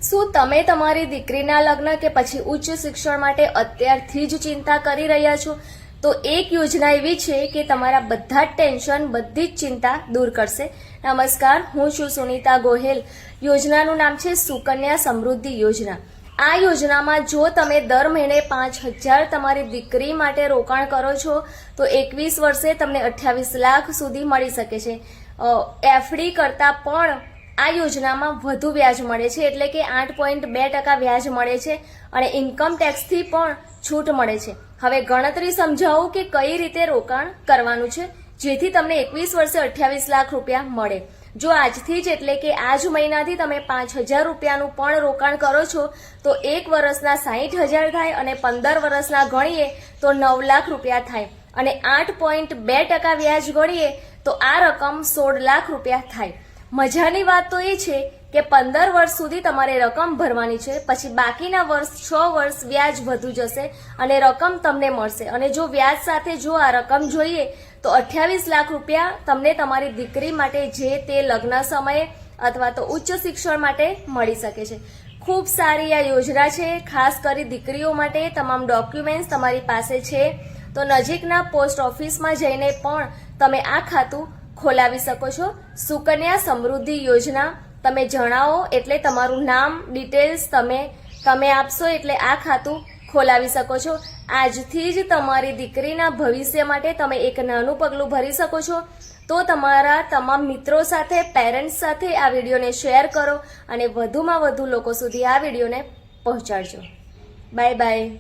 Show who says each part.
Speaker 1: શું તમે તમારી દીકરીના લગ્ન કે પછી ઉચ્ચ શિક્ષણ માટે અત્યારથી જ ચિંતા કરી રહ્યા છો? તો એક યોજના એવી છે કે તમારા બધા જ ટેન્શન, બધી જ ચિંતા દૂર કરશે. નમસ્કાર, હું છું સુનીતા ગોહેલ. યોજનાનું નામ છે સુકન્યા સમૃદ્ધિ યોજના. આ યોજનામાં જો તમે દર મહિને 5,000 તમારી દીકરી માટે રોકાણ કરો છો તો 21 વર્ષે તમને 28 લાખ સુધી મળી શકે છે. એફડી કરતાં પણ આ યોજનામાં વધુ વ્યાજ મળે છે, એટલે કે 8.2% વ્યાજ મળે છે અને ઇન્કમ ટેક્સથી પણ છૂટ મળે છે. હવે ગણતરી સમજાવું કે કઈ રીતે રોકાણ કરવાનું છે જેથી તમને 21 વર્ષે 28 લાખ રૂપિયા મળે. જો આજથી જ એટલે કે આ જ મહિનાથી તમે 5,000 રૂપિયાનું પણ રોકાણ કરો છો તો 1 વર્ષના 60,000 થાય અને 15 વર્ષના ગણીએ તો 9 લાખ રૂપિયા થાય અને 8.2% વ્યાજ ગણીએ તો આ રકમ 16 લાખ રૂપિયા થાય. મજાની વાત તો એ છે કે 15 વર્ષ સુધી તમારે રકમ ભરવાની છે, પછી બાકીના વર્ષ 6 વર્ષ વ્યાજ વધુ જશે અને રકમ તમને મળશે. અને જો વ્યાજ સાથે જો આ રકમ જોઈએ તો 28 લાખ રૂપિયા તમને તમારી દીકરી માટે જે તે લગ્ન સમયે અથવા તો ઉચ્ચ શિક્ષણ માટે મળી શકે છે. ખૂબ સારી આ યોજના છે, ખાસ કરી દીકરીઓ માટે. તમામ ડોક્યુમેન્ટ્સ તમારી પાસે છે તો નજીકના પોસ્ટ ઓફિસમાં જઈને પણ તમે આ ખાતું ખોલાવી શકો છો. સુકન્યા સમૃદ્ધિ યોજના તમે જણાવો એટલે તમારું નામ, ડિટેલ્સ તમે આપશો એટલે આ ખાતું ખોલાવી શકો છો. આજથી જ તમારી દીકરીના ભવિષ્ય માટે તમે એક નાનું પગલું ભરી શકો છો. તો તમારા તમામ મિત્રો સાથે, પેરેન્ટ્સ સાથે આ વિડીયોને શેર કરો અને વધુમાં વધુ લોકો સુધી આ વિડીયોને પહોંચાડજો. Bye bye.